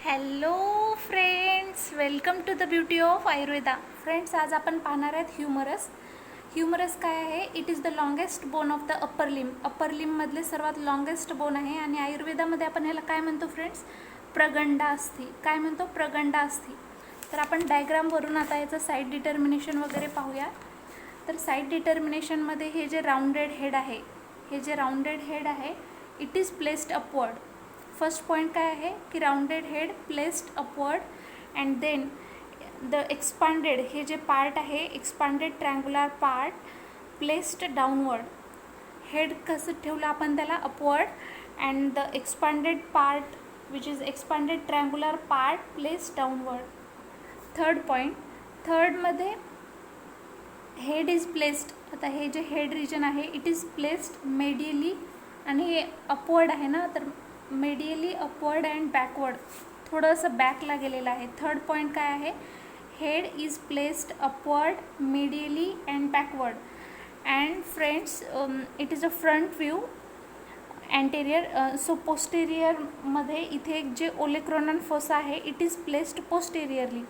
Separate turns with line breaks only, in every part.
Hello friends, welcome to the beauty of Ayurveda. Friends, आज आपण पाहणार आहेत ह्युमरस काय आहे? It is the longest bone of the upper लिममधले सर्वात लॉंगेस्ट बोन आहे. आणि आयुर्वेदामध्ये आपण ह्याला काय म्हणतो फ्रेंड्स? प्रगंडास्थी. काय म्हणतो? प्रगंडास्थी. तर आपण डायग्रामवरून आता याचं साईड डिटर्मिनेशन वगैरे पाहूया. तर साईड डिटर्मिनेशनमध्ये हे जे राऊंडेड हेड आहे it is placed upward. First point काय आहे की rounded head placed upward and then the expanded हे जे पार्ट आहे expanded triangular part placed downward. Head कसं ठेवलं आपण त्याला? Upward. And the expanded part which is expanded triangular part placed downward. Third point, थर्डमध्ये हेड इज प्लेस्ड. आता हे जे हेड रिजन आहे इट इज प्लेस्ड मेडियली आणि हे अपवर्ड आहे ना, तर मेडियली अपवर्ड अँड बॅकवर्ड, थोडंसं बॅकला गेलेलं आहे. थर्ड पॉईंट काय आहे? Head is placed upward medially and backward. And friends, it is a front view anterior. So पोस्टेरियरमध्ये इथे एक जे ओलेक्रोनन फोसा आहे it is placed posteriorly.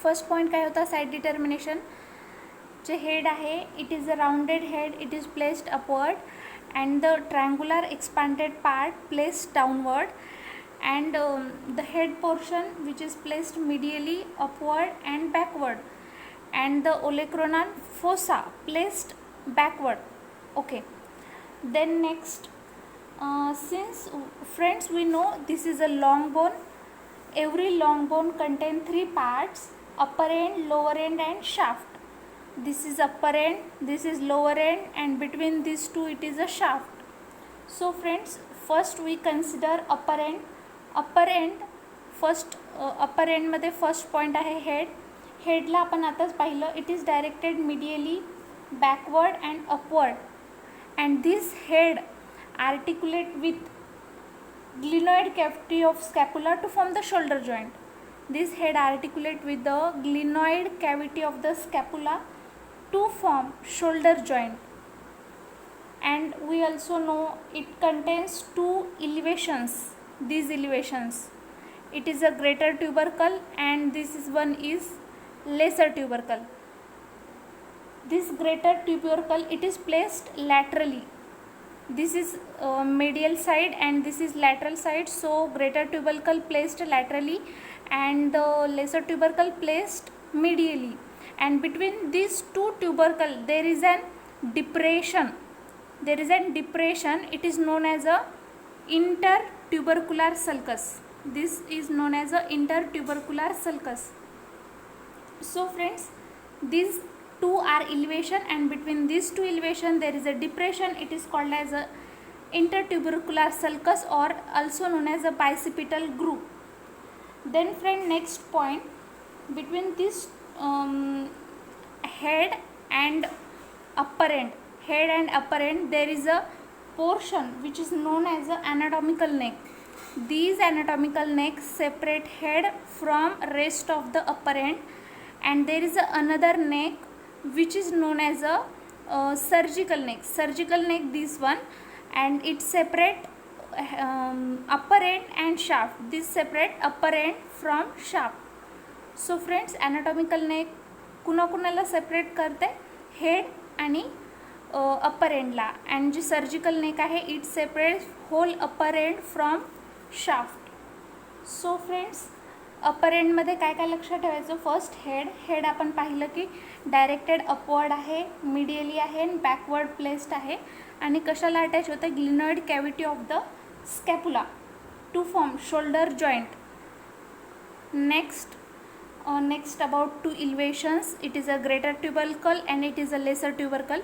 First point काय होता? Side determination. जे हेड आहे it is a rounded head, it is placed upward and the triangular expanded part placed downward, and the head portion which is placed medially upward and backward, and the olecranon fossa placed backward. Okay, then next, since friends we know this is a long bone, every long bone contain three parts: upper end, lower end and shaft. This is upper end, this is lower end, and between these two it is a shaft. So friends, first we consider upper end. First upper end मध्ये first point आहे head. हेडला आपण आताच पाहिलं it is directed medially backward and upward, and this head articulate with glenoid cavity of scapula to form the shoulder joint. This head articulate with the glenoid cavity of the scapula to form shoulder joint. And we also know it contains two elevations. These elevations, it is a greater tubercle and this is one is lesser tubercle. This greater tubercle it is placed laterally. This is medial side and this is lateral side. So greater tubercle placed laterally and the lesser tubercle placed medially, and between these two tubercle there is an depression. It is known as a intertubercular sulcus. This is known as a intertubercular sulcus. So friends, these two are elevation, and between these two elevation there is a depression. It is called as a intertubercular sulcus or also known as a bicipital groove. Then friend, next point, between this head and upper end there is a portion which is known as a anatomical neck. These anatomical necks separate head from rest of the upper end, and there is another neck which is known as a surgical neck, this one, and it separate upper end and shaft. This separate upper end from shaft. So friends, anatomical neck कुणाकुणाला separate करते? Head आणि upper एंडला. And जी surgical neck आहे it separate whole upper end from shaft. So friends, upper एंडमध्ये काय काय लक्षात ठेवायचं? फर्स्ट हेड आपण पाहिलं की डायरेक्टेड अपवर्ड आहे, मिडियली आहे आणि बॅकवर्ड प्लेस्ड आहे, आणि कशाला अटॅच होते? Glenoid cavity of the scapula to form shoulder joint. Next about two elevations, it is a greater tubercle and it is a lesser tubercle.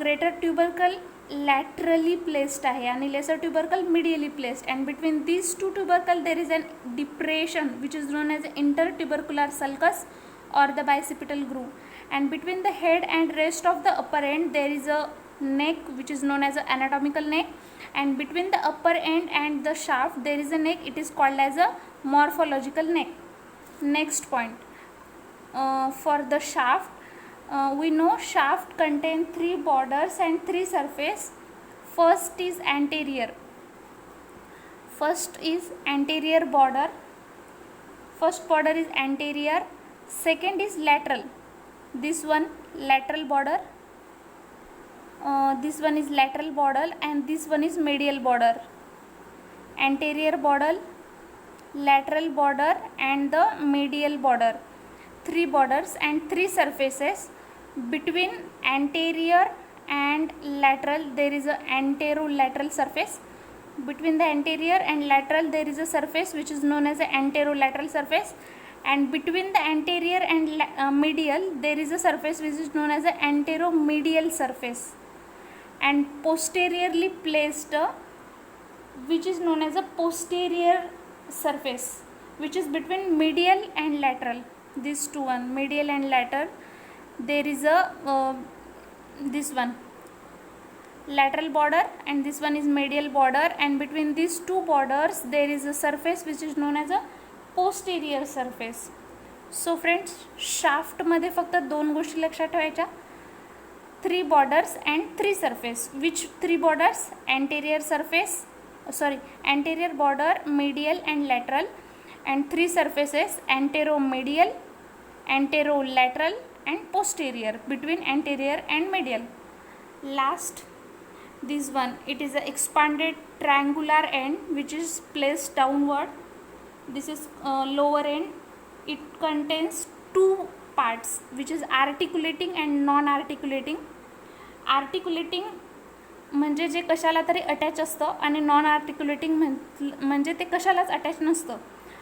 Greater tubercle laterally placed आहे आणि lesser tubercle medially placed, and between these two tubercle there is an depression which is known as intertubercular sulcus or the bicipital groove, and between the head and rest of the upper end there is a neck which is known as an anatomical neck, and between the upper end and the shaft there is a neck, it is called as a morphological neck. Next point, for the shaft, we know shaft contain three borders and three surface. First is anterior. First is anterior border. First border is anterior. Second is lateral. This one lateral border. This one is lateral border, and this one is medial border. Anterior border, lateral border, and the medial border. 3 borders and 3 surfaces. Between anterior and lateral there is a anterolateral surface. Between the anterior and lateral there is a surface which is known as the anterolateral surface, and between the anterior and medial there is a surface which is known as the anteromedial surface, and posteriorly placed which is known as a posterior surface, which is between medial and lateral. These two, one medial and lateral, there is a this one lateral border and this one is medial border, and between these two borders there is a surface which is known as a posterior surface. So friends, शाफ्टमध्ये फक्त 2 गोष्टी लक्षात ठेवायच्या, 3 borders and 3 surface. Which 3 borders? anterior border, medial and lateral, and 3 surfaces anteromedial, anterolateral and posterior, between anterior and medial. Last, this one, it is a expanded triangular end which is placed downward. This is lower end. It contains 2 parts which is articulating and non-articulating. Articulating म्हणजे जे कशाला तरी attach असतं आणि non आर्टिक्युलेटिंग म्हणजे ते कशालाच attach नसतं.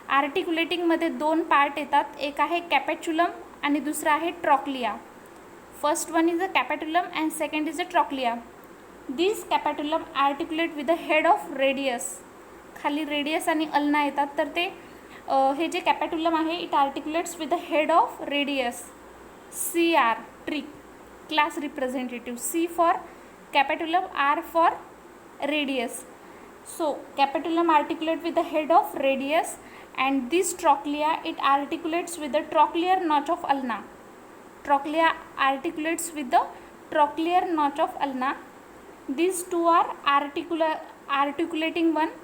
आर्टिक्युलेटिंगमध्ये 2 part येतात, एक आहे कॅपॅच्युलम आणि दुसरा आहे trochlea. First one is a capitulum and second is a trochlea. This capitulum articulate with the head of radius. खाली रेडियस आणि अल्ना येतात, तर ते हे जे कॅपॅट्युलम आहे it articulates with the head of radius. CR, trick, class representative. C for capitulum, R for radius. So capitulum articulate with the head of radius, and this trochlea it articulates with the trochlear notch of ulna. Trochlea articulates with the trochlear notch of ulna. These two are articulating one.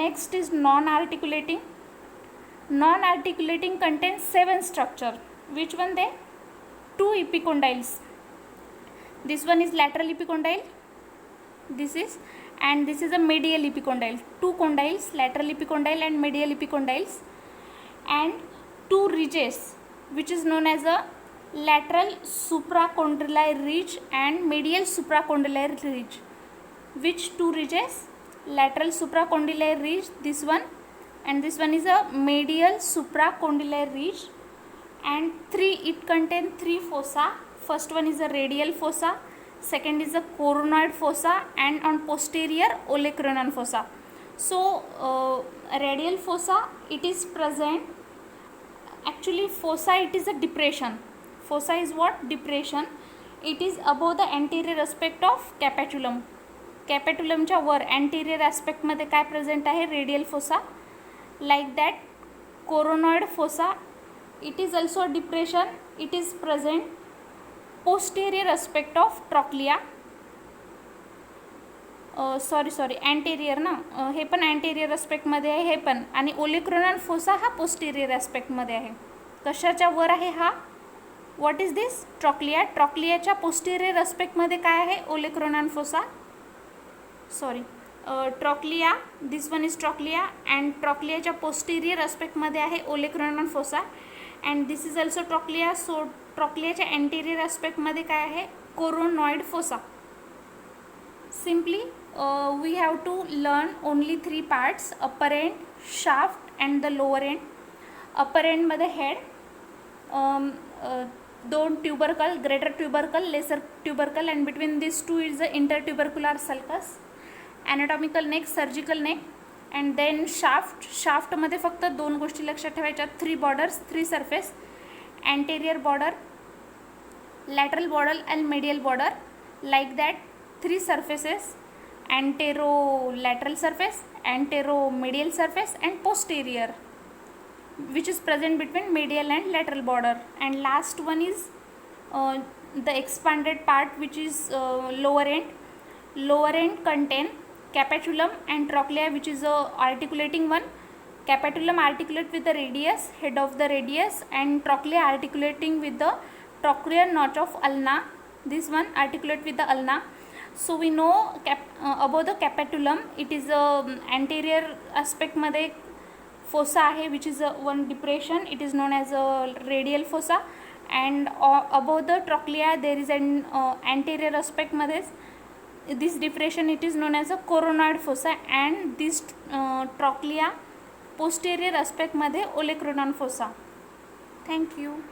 Next is non-articulating. Non-articulating contains 7 structure. Which one they? 2 epicondyles. This one is lateral epicondyle, this is a medial epicondyle. 2 condyles, lateral epicondyle and medial epicondyles, and 2 ridges which is known as a lateral supracondylar ridge and medial supracondylar ridge. Which 2 ridges? Lateral supracondylar ridge, this one, and this one is a medial supracondylar ridge, and it contains 3 fossa. First one is a radial fossa, second is a coronoid fossa, and on posterior olecranon fossa. So radial fossa, it is present, actually fossa it is a depression. Fossa is what? Depression. It is above the anterior aspect of capitulum. कॅपॅट्युलमच्या वर anterior aspect मध्ये काय present आहे? Radial fossa. Like that coronoid fossa, it is also a depression. It is present posterior aspect of trochlea. Sorry anterior ना, हे पण anterior aspectमध्ये आहे, हे पण. आणि ओलेक्रोनॉन फोसा हा पोस्टेरियर aspectमध्ये आहे. कशाच्या वर आहे हा? What is this? ट्रॉक्लिया. ट्रॉक्लियाच्या पोस्टेरियर aspectमध्ये काय आहे? Olecranon fossa. Sorry, trochlea, this one is trochlea, and ट्रॉक्लियाच्या पोस्टेरियर aspectमध्ये आहे olecranon fossa, and this is also trochlea. So ट्रॉक्लियाच्या अँटेरियर aspectमध्ये काय आहे? Coronoid fossa. Simply we have to learn only 3 parts: upper end, shaft and the lower end. upper end मध्ये head, 2 tubercle, greater tubercle, lesser tubercle, and between these two is the intertubercular sulcus. anatomical neck, surgical neck, and then shaft. shaft मध्ये फक्त 2 गोष्टी लक्षात ठेवायच्या: 3 borders, 3 surface, anterior border, lateral border and medial border. Like that, 3 surfaces: anterolateral surface, anteromedial surface, and posterior, which is present between medial and lateral border. And last one is the expanded part, which is lower end. Lower end contain capitulum and trochlea, which is a articulating one. Capitulum articulate with the radius, head of the radius, and trochlea articulating with the trochlear notch of ulna. This one articulate with the ulna. So we know above the capitulum it is anterior aspect मध्ये fossa आहे, which is one depression. It is known as a radial fossa, and above the trochlea there is an anterior aspect मध्ये this depression, it is known as a coronoid fossa, and this trochlea posterior aspect मध्ये olecranon fossa. Thank you.